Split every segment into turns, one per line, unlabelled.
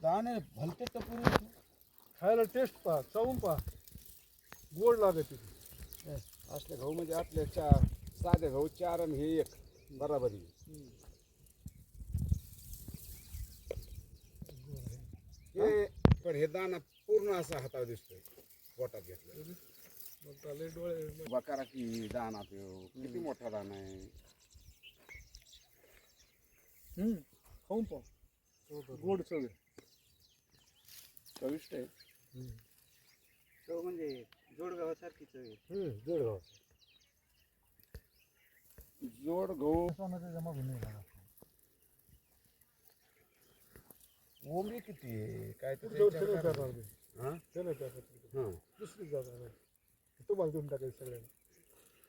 दाणे भलते टपूर
खायला टेस्ट पहा, चावून पहा, गोड लागते.
असले गहू म्हणजे आपले चार साधे गहू चार आणि हे एक बराबरी. हे पण हे दाणा पूर्ण असा हातावर दिसतोय पोटात घेतलं.
डोळे
बकारा की दाणा तो किती मोठा दाणा आहे.
खाऊन पहा, गोड चव आहे.
चविष्ट आहे.
तो म्हणजे जोडगावासारखी चव आहे.
जोडगाव
जोड गहू
जमा होऊन
ओंबी किती आहे काय तर
दुसरी
हां
जागा नाही. तुम्हाला देऊन टाकायचं सगळ्यांना.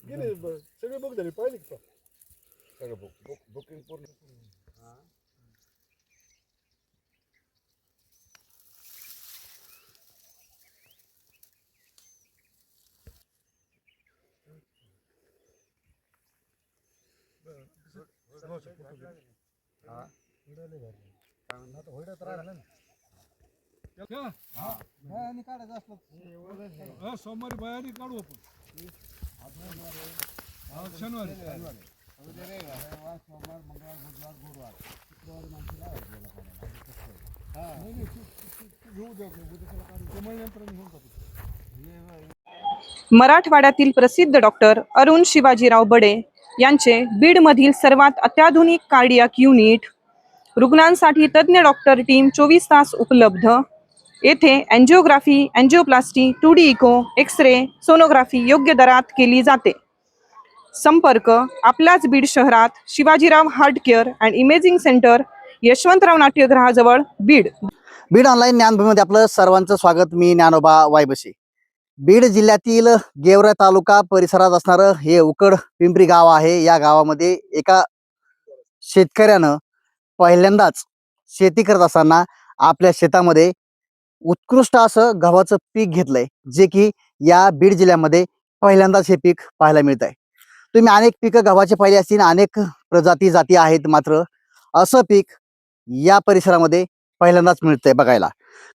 गेले सगळे बघ झाले, पाहिले का
सगळं बुकिंग पूर्ण.
सोमवारी बाहेर काढू आपण. शनिवारी
सोमवार मंगळवार बुधवार गुरुवार
मराठवाड्यातील प्रसिद्ध डॉक्टर अरुण शिवाजीराव बडे यांचे बीडमधील सर्वात अत्याधुनिक कार्डियाक युनिट, रुग्णांसाठी तज्ज्ञ डॉक्टर टीम 24 तास उपलब्ध. येथे angiography, angioplasty, 2D echo, X-ray, sonography योग्य दरात केली जाते. संपर्क आपल्याच बीड शहरात Shivajirao heart care and imaging centre, Yashwantrao नाट्यगृहाजवळ, बीड.
बीड ऑनलाईन ज्ञानभूमीमध्ये आपलं सर्वांचं स्वागत. मी ज्ञानोबा वायबशी. बीड जिल्ह्यातील गेवरा तालुका परिसरात असणारं हे उकड पिंपरी गाव आहे. या गावामध्ये एका शेतकऱ्यानं पहिल्यांदाच शेती करत असताना आपल्या शेतामध्ये उत्कृष्ट असं गव्हाचं पीक घेतलंय, जे की या बीड जिल्ह्यामध्ये पहिल्यांदाच हे पीक पाहायला मिळत आहे. तुम्ही अनेक पिकं गव्हाचे पाहिले असतील, अनेक जाती आहेत, मात्र असं पीक या परिसरामध्ये पहिल्यांदाच मिळतंय बघायला.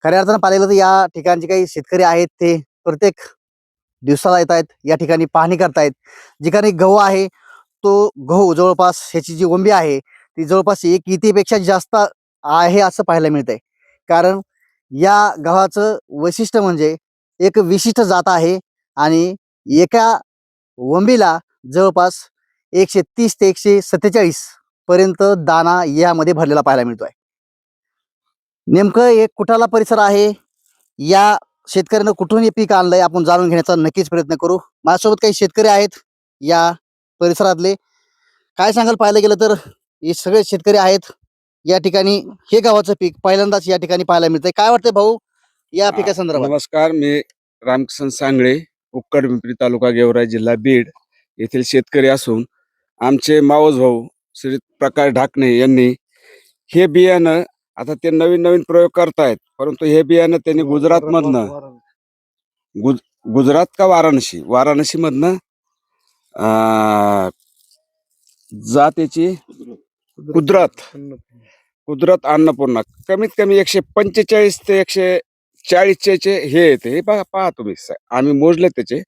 खऱ्या अर्थानं पाहिलं तर या ठिकाणचे काही शेतकरी आहेत ते प्रत्येक दिवसाला येत आहेत, या ठिकाणी पाहणी करतायत. ठिकाणी गहू आहे तो गहू जवळपास ह्याची जी ओंबी आहे ती जवळपास 1 इतीपेक्षा जास्त आहे असं पाहायला मिळतंय. कारण या गव्हाचं वैशिष्ट्य म्हणजे एक विशिष्ट जात आहे आणि एका ओंबीला जवळपास 130 ते 147 पर्यंत दाना यामध्ये भरलेला पाहायला मिळतोय. नेमकं एक कुठाला परिसर आहे, या शेतकऱ्यानं कुठून हे पीक आणलंय आपण जाणून घेण्याचा नक्कीच प्रयत्न करू. माझ्यासोबत काही शेतकरी आहेत या परिसरातले. काय सांगाल, पाहायला गेलं तर हे सगळे शेतकरी आहेत. या ठिकाणी हे गव्हाचं पीक पहिल्यांदाच या ठिकाणी पाहायला मिळतंय. काय वाटतंय भाऊ या पिकासंदर्भात?
नमस्कार, मी रामकिसन सांगळे, उक्कड पिंपरी तालुका गेवराई जिल्हा बीड येथील शेतकरी असून आमचे मावस भाऊ श्री प्रकाश ढाकणे यांनी हे बियाणं, आता ते नवीन प्रयोग करतायत, परंतु हे बियाणं त्यांनी गुजरात का वाराणसी मधनं जातीची कुदरत अन्नपूर्णा कमीत कमी 145 ते 140 हे येते. हे पहा तुम्ही, आम्ही मोजले त्याचे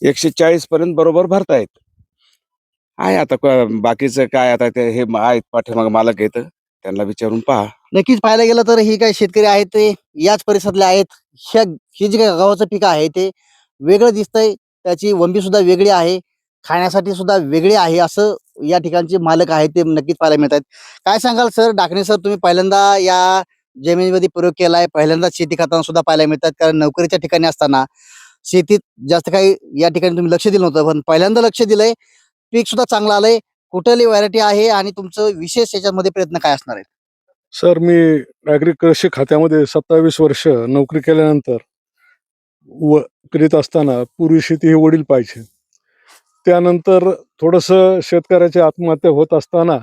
140 पर्यंत बरोबर भरतायत. आहे आता बाकीचं काय, आता ते हे आहेत पाठीमाग मालक येतं, त्यांना विचारून पहा.
नक्कीच पाहायला गेलं तर ही काही शेतकरी आहेत ते याच परिसरातले आहेत. हे जे काही गव्हाचं पीक आहे ते वेगळं दिसतंय, त्याची वंबी सुद्धा वेगळी आहे, खाण्यासाठी सुद्धा वेगळी आहे, असं या ठिकाणचे मालक आहेत ते नक्कीच पाहायला मिळतात. काय सांगाल सर, ढाकणे सर, तुम्ही पहिल्यांदा या जमिनीमध्ये प्रयोग केलाय, पहिल्यांदा शेती करताना सुद्धा पाहायला मिळतात. कारण नोकरीच्या ठिकाणी असताना शेतीत जास्त काही या ठिकाणी तुम्ही लक्ष दिलं नव्हतं, पण पहिल्यांदा लक्ष दिलंय, पीक सुद्धा चांगलं आलंय. कुठली व्हरायटी आहे आणि तुमचं विशेष याच्यामध्ये प्रयत्न काय असणार आहे?
सर, मी कृषी खात्यामध्ये 27 वर्ष नोकरी केल्यानंतर करीत असताना पूर्वी शेती हे वडील पाहिजे. त्यानंतर थोडंसं शेतकऱ्याची आत्महत्या होत असताना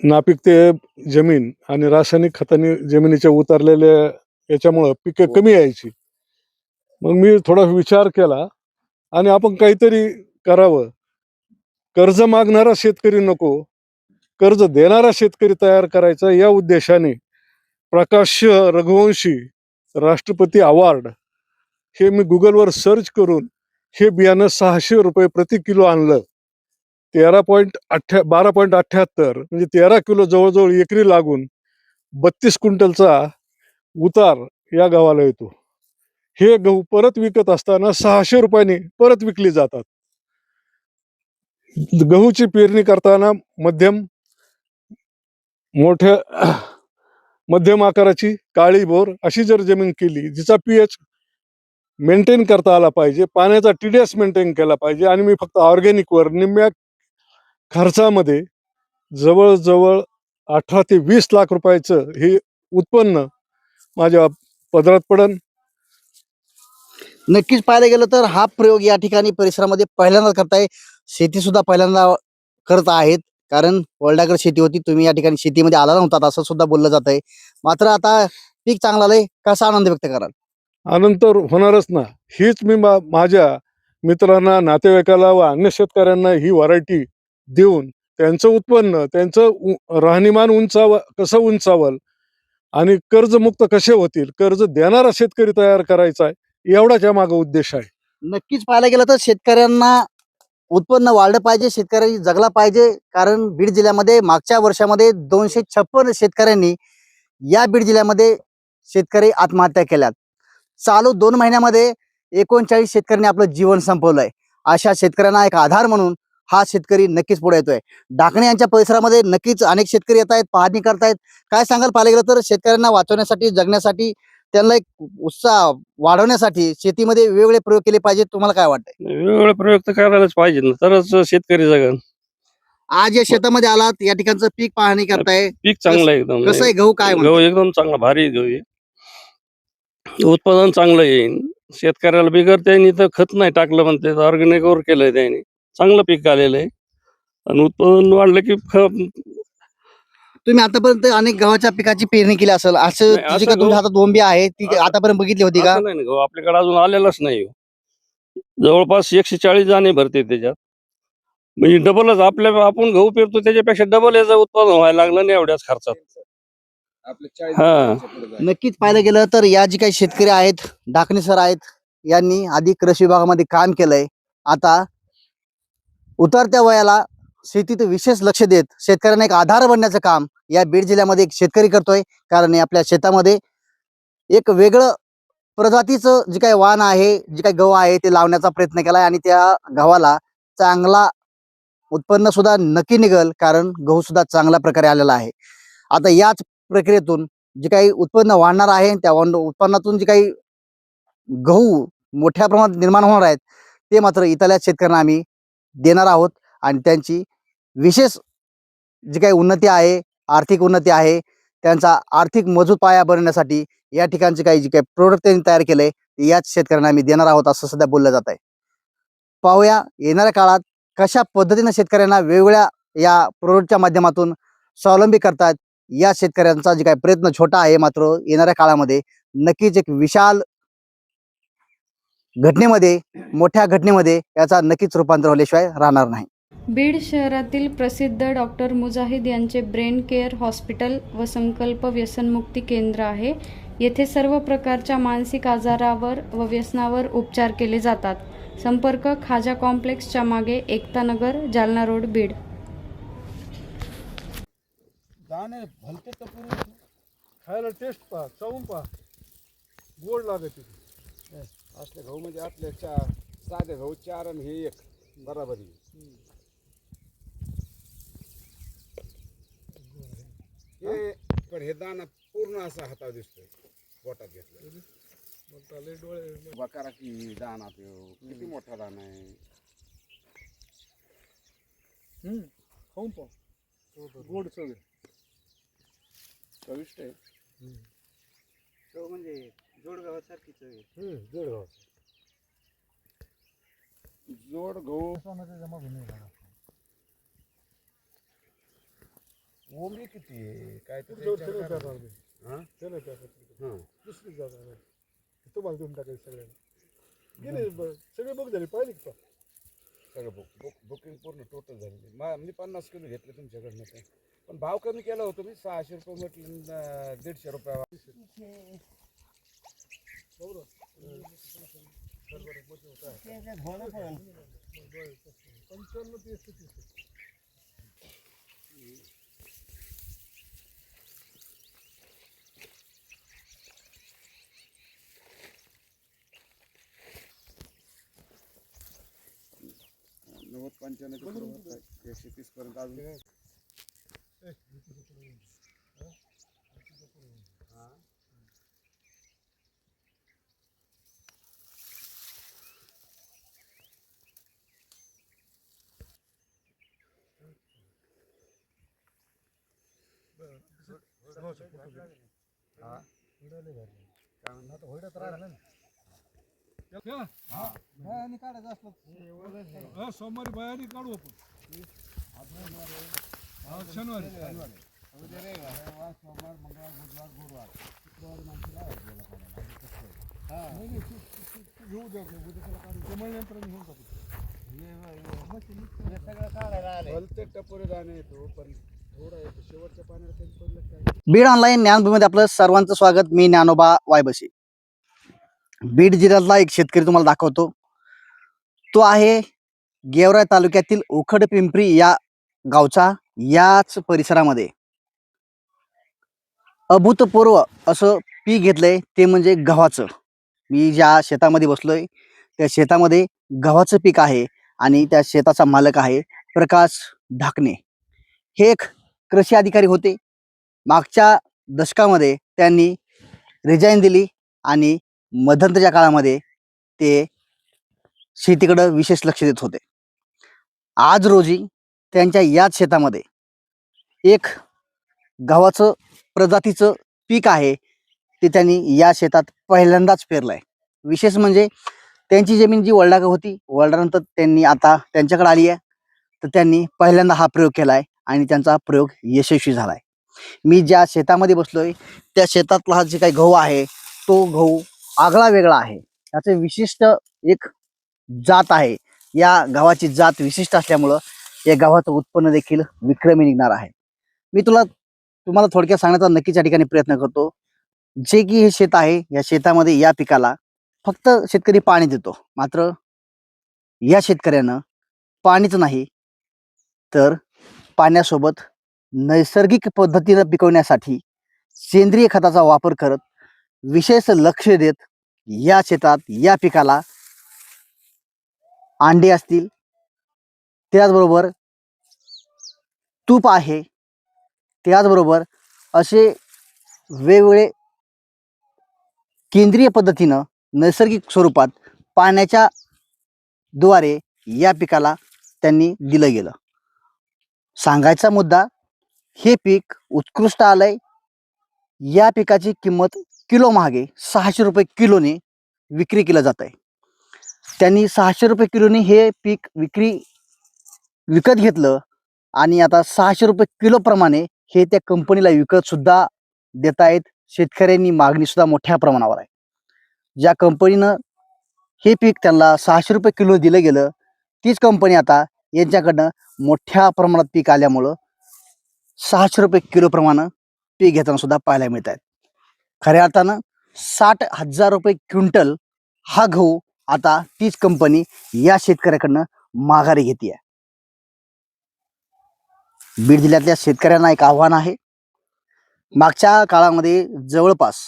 नापिकते जमीन आणि रासायनिक खतांनी जमिनीच्या उतारलेल्या याच्यामुळं पिकं कमी यायची. मग मी थोडा विचार केला आणि आपण काहीतरी करावं. कर्ज मागणारा शेतकरी नको, कर्ज देणारा शेतकरी तयार करायचा या उद्देशाने प्रकाश्य रघुवंशी राष्ट्रपती अवॉर्ड हे मी गुगलवर सर्च करून हे बियाणं 600 रुपये प्रति किलो आणलं. 12.78 म्हणजे 13 किलो जवळजवळ एकरी लागून 32 क्विंटलचा उतार या गावाला येतो. हे गहू परत विकत असताना 600 रुपयांनी परत विकली जातात. गहूची पेरणी करताना मध्यम आकाराची काळी बोर अशी जर जमीन केली जिचा पीएच मेंटेन करता आला पाहिजे, पाण्याचा TDS मेंटेन केला पाहिजे आणि मी फक्त ऑर्गॅनिकवर निम्म्या खर्चामध्ये जवळजवळ 18 ते 20 लाख रुपयाचं हे उत्पन्न माझ्या पदरात पडन.
नक्कीच पाहायला गेलं तर हा प्रयोग या ठिकाणी परिसरामध्ये पहिल्यांदा करताय. शेती सुद्धा पहिल्यांदा करत आहेत, कारण वर्ल्डाकडे शेती होती, तुम्ही या ठिकाणी शेतीमध्ये आला नव्हतात असं सुद्धा बोललं जात आहे. मात्र आता पीक चांगलं आलंय, कसा आनंद व्यक्त कराल?
आनंद तर होणारच ना. हीच मी माझ्या मित्रांना, नातेवाईकाला व अन्य शेतकऱ्यांना ही व्हरायटी देऊन त्यांचं उत्पन्न, त्यांचं राहणीमान कसं उंचावल आणि कर्जमुक्त कसे होतील, कर्ज देणारा शेतकरी तयार करायचा आहे, एवढाच या मागे उद्देश आहे.
नक्कीच पाहायला गेलं तर शेतकऱ्यांना उत्पन्न वाढलं पाहिजे, शेतकरी जगला पाहिजे. कारण बीड जिल्ह्यामध्ये मागच्या वर्षामध्ये 256 शेतकऱ्यांनी या बीड जिल्ह्यामध्ये शेतकरी आत्महत्या केल्यात. चालू 2 महिन्यामध्ये 39 शेतकऱ्यांनी आपलं जीवन संपवलंय. अशा शेतकऱ्यांना एक आधार म्हणून हा शेतकरी नक्कीच पुढे येतोय. ढाकणे यांच्या परिसरामध्ये नक्कीच अनेक शेतकरी येत आहेत, पाहणी करतायत. काय सांगाल पाहायला गेलं तर शेतकऱ्यांना वाचवण्यासाठी, जगण्यासाठी, त्यांना एक उत्साह वाढवण्यासाठी शेतीमध्ये वेगवेगळे प्रयोग केले पाहिजेत, तुम्हाला काय वाटतंय?
वेगवेगळे प्रयोग तर करायलाच पाहिजे ना, तरच शेतकरी जगन.
आज या शेतामध्ये आलात, या ठिकाणचं पीक पाहणी करताय,
पीक चांगलं आहे एकदम.
कसं आहे गहू? काय
गहू
म्हणताय?
एकदम चांगला, भारी गहू आहे. उत्पादन चांगलं येईल. शेतकऱ्याला बिगर त्यांनी तर खत नाही टाकलं म्हणते, ऑर्गॅनिक वर केलंय त्यांनी, चांगलं पीक आलेलं आहे आणि उत्पादन वाढलं की
तुम्ही आतापर्यंत अनेक गव्हाच्या पिकाची पेरणी केली असेल, असं
नाही,
जी
असं
का तुमच्या
गहू-
हातात ओंबी आहे ती
असं-
आतापर्यंत बघितली होती का?
असं नाही ना, गहू आपल्याकडे अजून आलेलाच नाही. जवळपास 140 दाणे भरते त्याच्यात, म्हणजे डबलच आपण गहू पेरतो त्याच्यापेक्षा डबल याचं उत्पादन व्हायला लागलं नाही एवढ्याच खर्चात.
आपले 40
हा.
वर्षाच्या पुढे जायचं.
नक्कीच पाहायला गेलं तर या जी काही शेतकरी आहेत, ढाकणे सर आहेत, यांनी आधी कृषी विभागामध्ये काम केलंय. आता उतरत्या वयाला शेतीत विशेष लक्ष देत शेतकऱ्यांना एक आधार बनण्याचं काम या बीड जिल्ह्यामध्ये एक शेतकरी करतोय. कारण आपल्या शेतामध्ये एक वेगळं प्रजातीचं जे काही वाण आहे, जे काही गहू आहे ते लावण्याचा प्रयत्न केलाय आणि त्या गव्हाला चांगला उत्पन्न सुद्धा नक्की निघेल, कारण गहू सुद्धा चांगल्या प्रकारे आलेला आहे. आता याच प्रक्रियेतून जे काही उत्पन्न वाढणार आहे, त्या उत्पन्नातून जे काही गहू मोठ्या प्रमाणात निर्माण होणार आहेत ते मात्र इथल्या शेतकऱ्यांना आम्ही देणार आहोत. आणि त्यांची विशेष जी काही उन्नती आहे, आर्थिक उन्नती आहे, त्यांचा आर्थिक मजबूत पाया बनवण्यासाठी या ठिकाणचे काही जे काही प्रोडक्ट त्यांनी तयार केले ते याच शेतकऱ्यांना आम्ही देणार आहोत असं सध्या बोललं जात आहे. पाहूया येणाऱ्या काळात कशा पद्धतीने शेतकऱ्यांना वेगवेगळ्या या प्रोडक्टच्या माध्यमातून स्वावलंबी करतात. या शेतकऱ्यांचा जे काही प्रयत्न छोटा आहे, मात्र येणाऱ्या काळामध्ये नक्कीच एक विशाल घटनेमध्ये, मोठ्या घटनेमध्ये याचा नक्कीच रूपांतर होल्याशिवाय राहणार नाही.
बीड शहरातील प्रसिद्ध डॉक्टर मुजाहिद यांचे ब्रेन केअर हॉस्पिटल व संकल्प व्यसनमुक्ती केंद्र आहे. येथे सर्व प्रकारच्या मानसिक आजारावर व व्यसनावर उपचार केले जातात. संपर्क खाजा कॉम्प्लेक्सच्या मागे, एकता नगर, जालना रोड, बीड.
दाणे भलते तर पुरे खायला टेस्ट पहा, चवून पहा, गोड लागते.
असले गहू म्हणजे आपले साधे गहू 4 आणि हे 1 बराबरी. हे पण हे दाना पूर्ण असा हातावर दिसतोय, पोटात घेतलं
डोळे
बकारा की दाना तो किती मोठा दाना आहे.
खाऊन पहा, गोड चव आहे.
चविष्ट आहे.
तो म्हणजे जोडगावासारखी चव आहे.
जळगाव
जोड गहू ओंबी किती आहे काय तर विचार करा. हा? हा.
दुसरी जागा नाही. तुम्हाला देऊन टाकायचं सगळ्यांना. गेले सगळे बघ झाले पाहिजे का?
सगळं बुकिंग पूर्ण टोटल झालेली. मी 50 किलो घेतले तुमच्याकडनं ते. पण भाव कमी केला होता मी 600 रुपये म्हटलं 150 रुपये. नव्वद 95 130 पर्यंत अजून.
सोमवारी बाहेर काढू आपण. शनिवारी घेऊ द्या घेऊन टाकू.
भलते टपोरे दाणे येतो पण थोडा येतो शेवटच्या पाण्याला कमी पडलं काय.
बीड ऑनलाईन ज्ञानभूमीमध्ये आपलं सर्वांचं स्वागत. मी ज्ञानोबा वायबशी. बीड जिल्ह्यातला एक शेतकरी तुम्हाला दाखवतो. तो आहे गेवराई तालुक्यातील उखड पिंपरी या गावचा. याच परिसरामध्ये अभूतपूर्व असं पीक घेतलंय, ते म्हणजे गव्हाचं. मी ज्या शेतामध्ये बसलोय त्या शेतामध्ये गव्हाचं पीक आहे आणि त्या शेताचा मालक आहे प्रकाश ढाकणे. हे एक कृषी अधिकारी होते. मागच्या दशकामध्ये त्यांनी रिजाईन दिली आणि मध्यंतरीच्या काळामध्ये ते शेतीकडे विशेष लक्ष देत होते. आज रोजी त्यांच्या याच शेतामध्ये एक गव्हाचं प्रजातीचं पीक आहे, ते त्यांनी या शेतात पहिल्यांदाच पेरलंय. विशेष म्हणजे त्यांची जमीन जी वडिलांकडे होती, वडिलांनंतर त्यांनी आता त्यांच्याकडे आली आहे, तर त्यांनी पहिल्यांदा हा प्रयोग केलाय आणि त्यांचा प्रयोग यशस्वी झालाय. मी ज्या शेतामध्ये बसलोय त्या शेतातला हा जे काही गहू आहे तो गहू आगळा वेगळा आहे. याचे विशिष्ट एक जात आहे. या गव्हाची जात विशिष्ट असल्यामुळं या गव्हाचं उत्पन्न देखील विक्रमी निघणार आहे. मी तुम्हाला थोडक्यात सांगण्याचा नक्कीच या ठिकाणी प्रयत्न करतो. जे की हे शेत आहे, या शेतामध्ये या पिकाला फक्त शेतकरी पाणी देतो. मात्र या शेतकऱ्यानं पाणीच नाही तर पाण्यासोबत नैसर्गिक पद्धतीनं पिकवण्यासाठी सेंद्रिय खताचा वापर करत विशेष लक्ष देत या शेतात या पिकाला अंडे असतील, त्याचबरोबर तूप आहे, त्याचबरोबर असे वेगवेगळे केंद्रीय पद्धतीनं नैसर्गिक स्वरूपात पाण्याच्या द्वारे या पिकाला त्यांनी दिलं गेलं. सांगायचा मुद्दा, हे पीक उत्कृष्ट आलंय. या पिकाची किंमत किलो मागे 600 रुपये किलोने विक्री केलं जात आहे. त्यांनी 600 रुपये किलोने हे पीक विकत घेतलं आणि आता 600 रुपये किलो प्रमाणे हे त्या कंपनीला विकत सुद्धा देत आहेत. शेतकऱ्यांनी मागणी सुद्धा मोठ्या प्रमाणावर आहे. ज्या कंपनीनं हे पीक त्यांना 600 रुपये किलो दिलं गेलं, तीच कंपनी आता यांच्याकडनं मोठ्या प्रमाणात पीक आल्यामुळं 600 रुपये किलो प्रमाणे पीक घेताना सुद्धा पाहायला मिळत आहेत. खऱ्या अर्थानं 60,000 रुपये क्विंटल हा गहू आता तीच कंपनी या शेतकऱ्याकडनं माघारी घेते. बीड जिल्ह्यातल्या शेतकऱ्यांना एक आव्हान आहे. मागच्या काळामध्ये जवळपास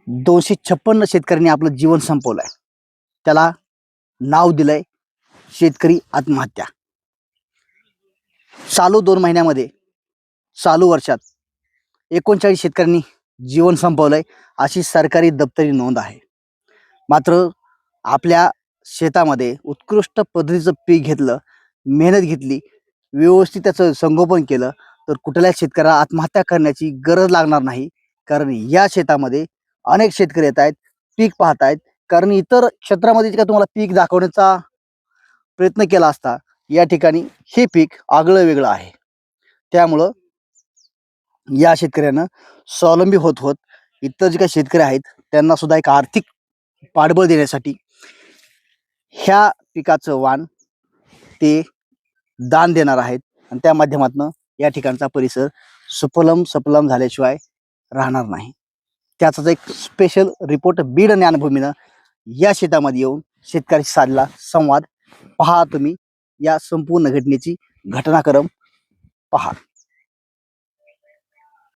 256 शेतकऱ्यांनी आपलं जीवन संपवलंय. त्याला नाव दिलंय शेतकरी आत्महत्या. चालू 2 महिन्यामध्ये, चालू वर्षात 39 शेतकऱ्यांनी जीवन संपवलंय अशी सरकारी दप्तरी नोंद आहे. मात्र आपल्या शेतामध्ये उत्कृष्ट पद्धतीचं पीक घेतलं, मेहनत घेतली, व्यवस्थित त्याचं संगोपन केलं तर कुठल्याच शेतकऱ्याला आत्महत्या करण्याची गरज लागणार नाही. कारण या शेतामध्ये अनेक शेतकरी येत आहेत, पीक पाहत आहेत. कारण इतर क्षेत्रामध्ये जे काय तुम्हाला पीक दाखवण्याचा प्रयत्न केला असता या ठिकाणी हे पीक आगळं वेगळं आहे. त्यामुळं या शेतकऱ्यांना स्वावलंबी होत होत इतर जे काही शेतकरी आहेत त्यांना सुद्धा एक आर्थिक पाठबळ देण्यासाठी ह्या पिकाचं वाण ते दान देणार आहेत आणि त्या माध्यमातून या ठिकाणचा परिसर सुफलम सफलम झाल्याशिवाय राहणार नाही. त्याचाच एक स्पेशल रिपोर्ट बीड ज्ञानभूमीनं या शेतामध्ये येऊन शेतकऱ्याशी साधला संवाद. पहा तुम्ही या संपूर्ण घटनेची घटनाक्रम पहा.